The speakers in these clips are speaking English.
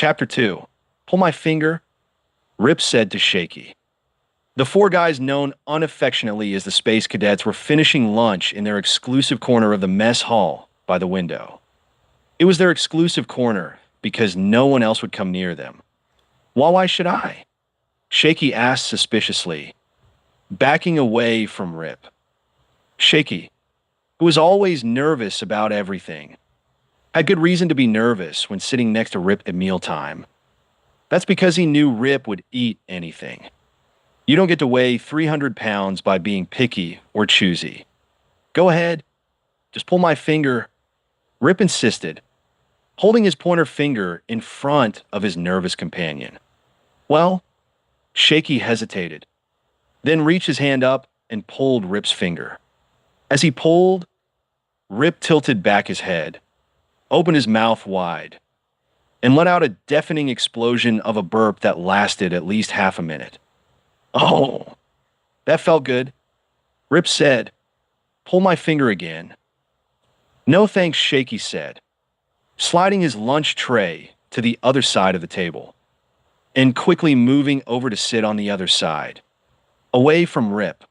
Chapter 2. Pull my finger, Rip said to Shaky. The four guys known unaffectionately as the Space Cadets were finishing lunch in their exclusive corner of the mess hall by the window. It was their exclusive corner because no one else would come near them. Why should I? Shaky asked suspiciously, backing away from Rip. Shaky, who was always nervous about everything, had good reason to be nervous when sitting next to Rip at mealtime. That's because he knew Rip would eat anything. You don't get to weigh 300 pounds by being picky or choosy. Go ahead, just pull my finger, Rip insisted, holding his pointer finger in front of his nervous companion. Well, Shaky hesitated, then reached his hand up and pulled Rip's finger. As he pulled, Rip tilted back his head, opened his mouth wide, and let out a deafening explosion of a burp that lasted at least half a minute. Oh, that felt good, Rip said. Pull my finger again. No thanks, Shaky said, sliding his lunch tray to the other side of the table, and quickly moving over to sit on the other side, away from Rip.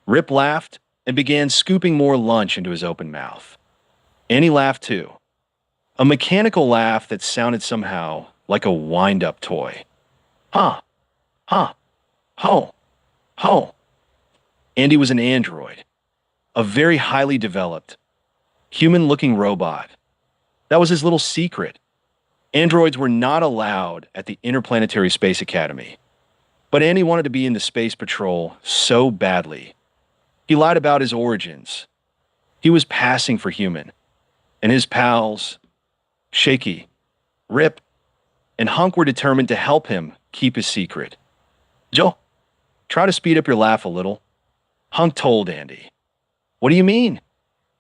Rip laughed and began scooping more lunch into his open mouth. Annie laughed too, a mechanical laugh that sounded somehow like a wind-up toy. Huh, huh, ho, ho. Andy was an android, a very highly developed, human-looking robot. That was his little secret. Androids were not allowed at the Interplanetary Space Academy. But Andy wanted to be in the Space Patrol so badly. He lied about his origins. He was passing for human. And his pals, Shaky, Rip, and Hunk were determined to help him keep his secret. Joe, try to speed up your laugh a little, Hunk told Andy. What do you mean?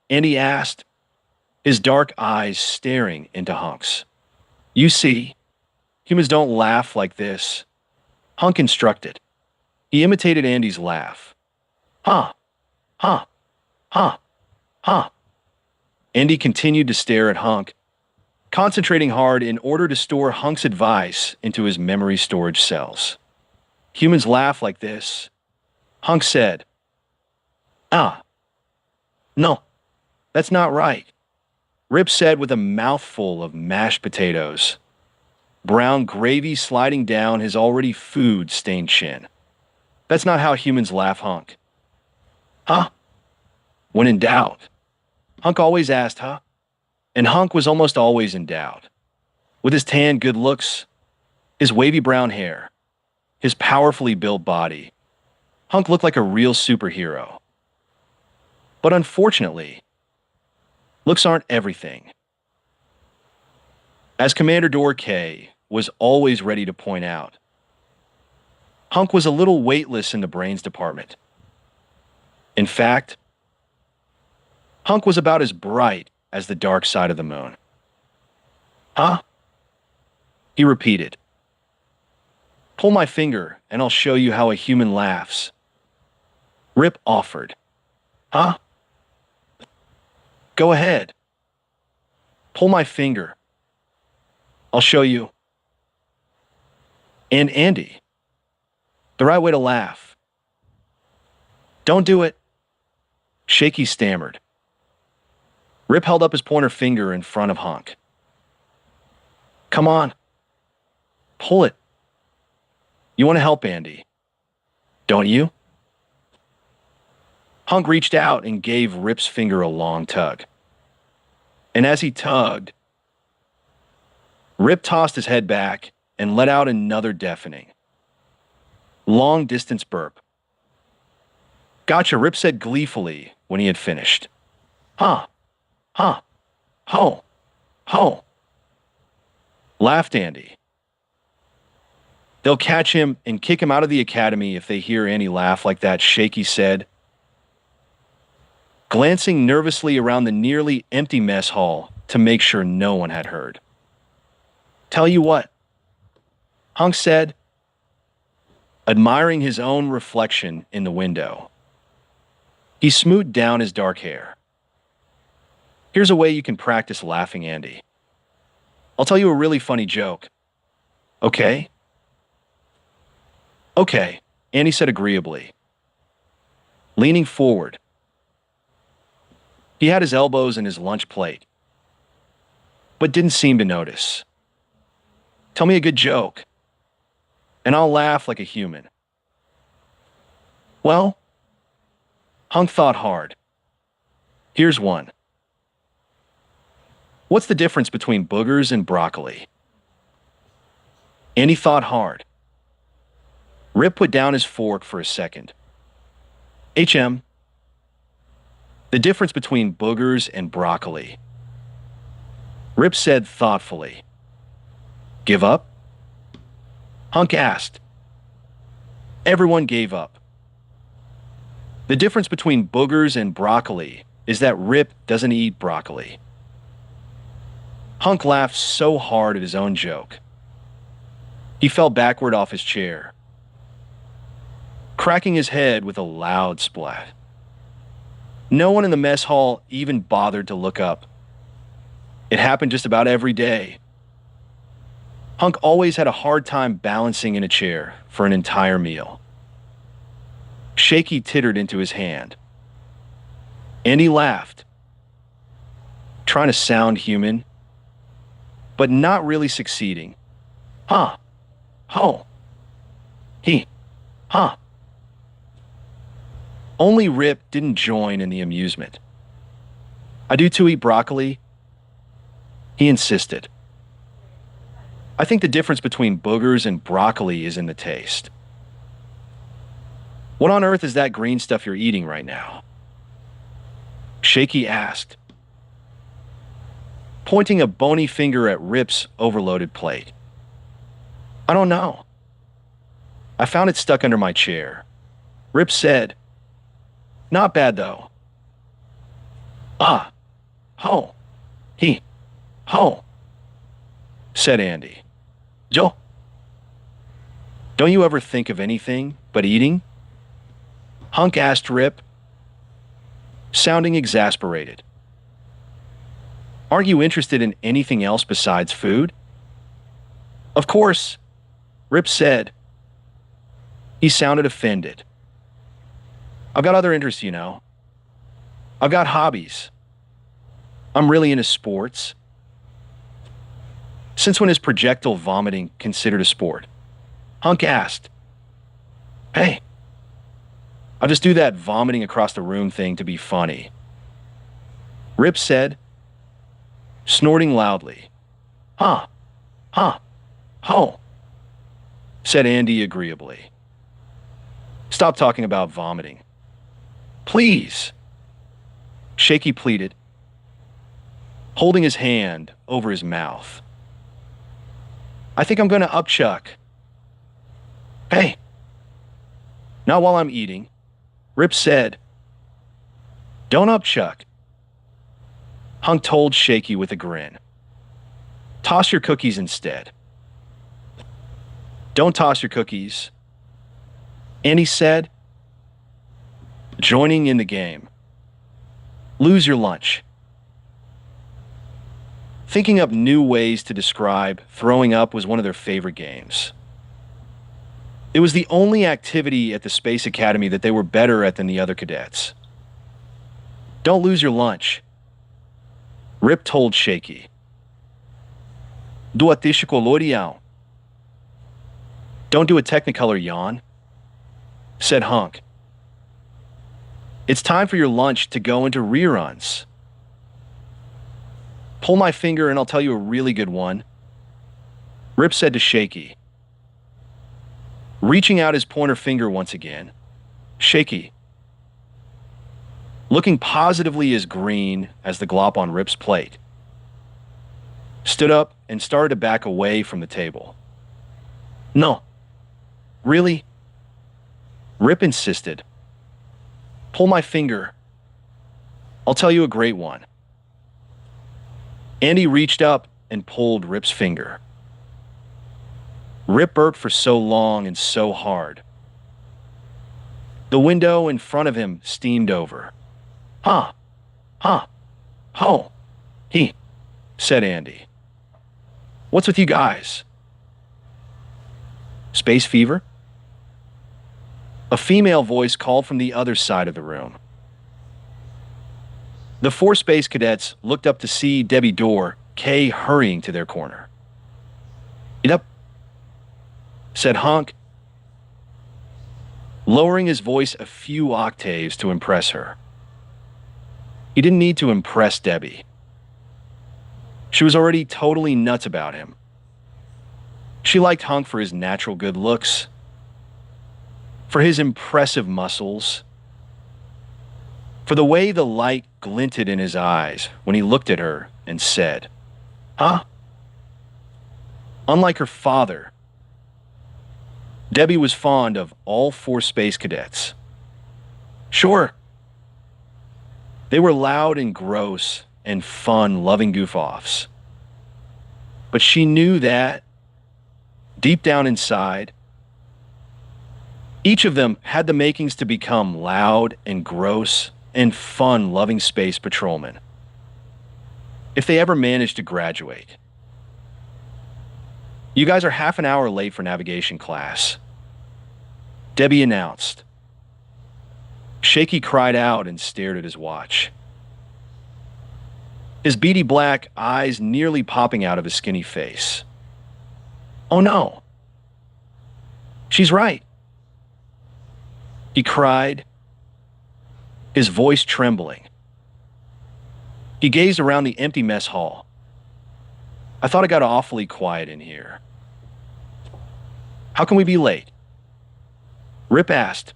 Andy asked, his dark eyes staring into Hunk's. You see, humans don't laugh like this, Hunk instructed. He imitated Andy's laugh. Huh, huh, huh, huh. Andy continued to stare at Hunk, concentrating hard in order to store Hunk's advice into his memory storage cells. Humans laugh like this, Hunk said. No, that's not right, Rip said with a mouthful of mashed potatoes, brown gravy sliding down his already food-stained chin. That's not how humans laugh, Hunk. Huh? When in doubt. Hunk always asked, huh? And Hunk was almost always in doubt. With his tan good looks, his wavy brown hair, his powerfully built body, Hunk looked like a real superhero. But unfortunately, looks aren't everything. As Commander Door K was always ready to point out, Hunk was a little weightless in the brains department. In fact, Hunk was about as bright as the dark side of the moon. Huh? He repeated. Pull my finger and I'll show you how a human laughs. Rip offered. Huh? Go ahead. Pull my finger. I'll show you. And Andy, the right way to laugh. Don't do it, Shaky stammered. Rip held up his pointer finger in front of Hunk. Come on. Pull it. You want to help Andy, don't you? Hunk reached out and gave Rip's finger a long tug. And as he tugged, Rip tossed his head back and let out another deafening, long-distance burp. Gotcha, Rip said gleefully when he had finished. Huh, huh, ho, ho. Laughed Andy. They'll catch him and kick him out of the academy if they hear Andy laugh like that, Shaky said, glancing nervously around the nearly empty mess hall to make sure no one had heard. Tell you what, Hunk said, admiring his own reflection in the window. He smoothed down his dark hair. Here's a way you can practice laughing, Andy. I'll tell you a really funny joke, Okay. Okay, Andy said agreeably, leaning forward. He had his elbows in his lunch plate, but didn't seem to notice. Tell me a good joke, and I'll laugh like a human. Well, Hunk thought hard. Here's one. What's the difference between boogers and broccoli? Andy thought hard. Rip put down his fork for a second. HM. The difference between boogers and broccoli. Rip said thoughtfully. Give up? Hunk asked. Everyone gave up. The difference between boogers and broccoli is that Rip doesn't eat broccoli. Hunk laughed so hard at his own joke. He fell backward off his chair, cracking his head with a loud splat. No one in the mess hall even bothered to look up. It happened just about every day. Hunk always had a hard time balancing in a chair for an entire meal. Shaky tittered into his hand. Andy laughed, trying to sound human, but not really succeeding. Huh. Ho. He. Huh. Only Rip didn't join in the amusement. I do too eat broccoli, he insisted. I think the difference between boogers and broccoli is in the taste. What on earth is that green stuff you're eating right now? Shaky asked, pointing a bony finger at Rip's overloaded plate. I don't know. I found it stuck under my chair. Rip said, not bad though. Ah, ho, he, ho, said Andy. Joe, don't you ever think of anything but eating? Hunk asked Rip, sounding exasperated. Aren't you interested in anything else besides food? Of course, Rip said. He sounded offended. I've got other interests, you know. I've got hobbies. I'm really into sports. Since when is projectile vomiting considered a sport? Hunk asked. Hey, I'll just do that vomiting across the room thing to be funny. Rip said, snorting loudly. Huh, ho, said Andy agreeably. Stop talking about vomiting. Please, Shaky pleaded, holding his hand over his mouth. I think I'm going to upchuck. Hey, not while I'm eating, Rip said. Don't upchuck. Hunk told Shaky with a grin. Toss your cookies instead. Don't toss your cookies, Andy said, joining in the game. Lose your lunch. Thinking up new ways to describe throwing up was one of their favorite games. It was the only activity at the Space Academy that they were better at than the other cadets. Don't lose your lunch, Rip told Shaky. Do a Technicolor yawn. Don't do a Technicolor yawn, said Hunk. It's time for your lunch to go into reruns. Pull my finger and I'll tell you a really good one, Rip said to Shaky. Reaching out his pointer finger once again, Shaky, looking positively as green as the glop on Rip's plate, stood up and started to back away from the table. No, really? Rip insisted. Pull my finger. I'll tell you a great one. Andy reached up and pulled Rip's finger. Rip burped for so long and so hard. The window in front of him steamed over. Huh, ho, he, said Andy. What's with you guys? Space fever? A female voice called from the other side of the room. The four space cadets looked up to see Debbie Dorr, Kay hurrying to their corner. "Yep," said Honk, lowering his voice a few octaves to impress her. He didn't need to impress Debbie. She was already totally nuts about him. She liked Honk for his natural good looks, for his impressive muscles, for the way the light glinted in his eyes when he looked at her and said, "Huh?" Unlike her father, Debbie was fond of all four space cadets. Sure, they were loud and gross and fun-loving goof-offs. But she knew that, deep down inside, each of them had the makings to become loud and gross and fun-loving space patrolmen, if they ever managed to graduate. "You guys are half an hour late for navigation class," Debbie announced. Shaky cried out and stared at his watch, his beady black eyes nearly popping out of his skinny face. "Oh no, she's right," he cried, his voice trembling. He gazed around the empty mess hall. "I thought it got awfully quiet in here. How can we be late?" Rip asked.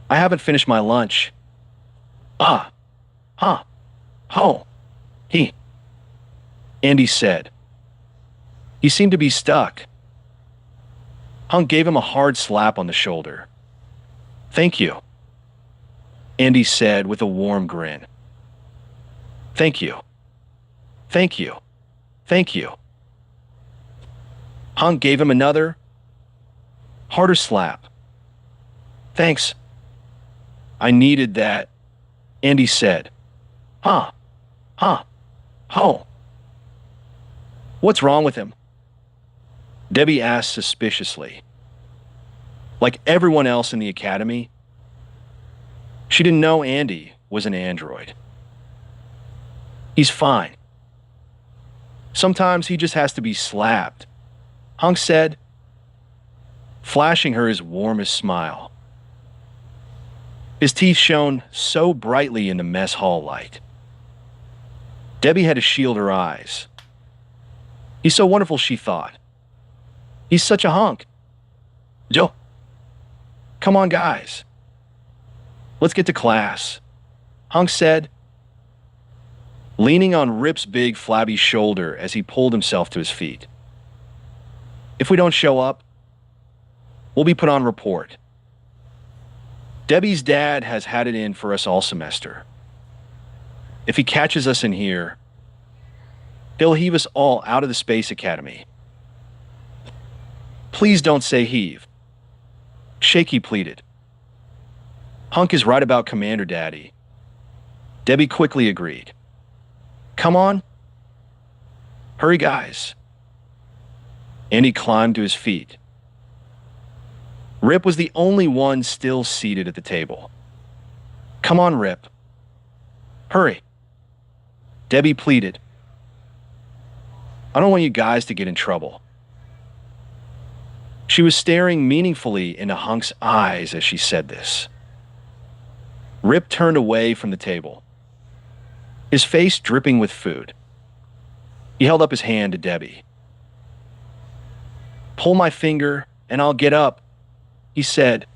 "I haven't finished my lunch." "Ah, huh, ho, he," Andy said. He seemed to be stuck. Hunk gave him a hard slap on the shoulder. "Thank you," Andy said with a warm grin. "Thank you. Thank you. Thank you." Hunk gave him another, harder slap. "Thanks. I needed that," Andy said. Huh, ho. "What's wrong with him?" Debbie asked suspiciously. Like everyone else in the academy, she didn't know Andy was an android. "He's fine. Sometimes he just has to be slapped," Hunk said, flashing her his warmest smile. His teeth shone so brightly in the mess hall light. Debbie had to shield her eyes. "He's so wonderful," she thought. "He's such a hunk. Joe, come on, guys. Let's get to class," Hunk said, leaning on Rip's big, flabby shoulder as he pulled himself to his feet. "If we don't show up, we'll be put on report. Debbie's dad has had it in for us all semester. If he catches us in here, he'll heave us all out of the Space Academy." "Please don't say heave," Shaky pleaded. "Hunk is right about Commander Daddy." Debbie quickly agreed. "Come on. Hurry, guys." Andy climbed to his feet. Rip was the only one still seated at the table. "Come on, Rip. Hurry," Debbie pleaded. "I don't want you guys to get in trouble." She was staring meaningfully into Hunk's eyes as she said this. Rip turned away from the table, his face dripping with food. He held up his hand to Debbie. "Pull my finger and I'll get up," he said,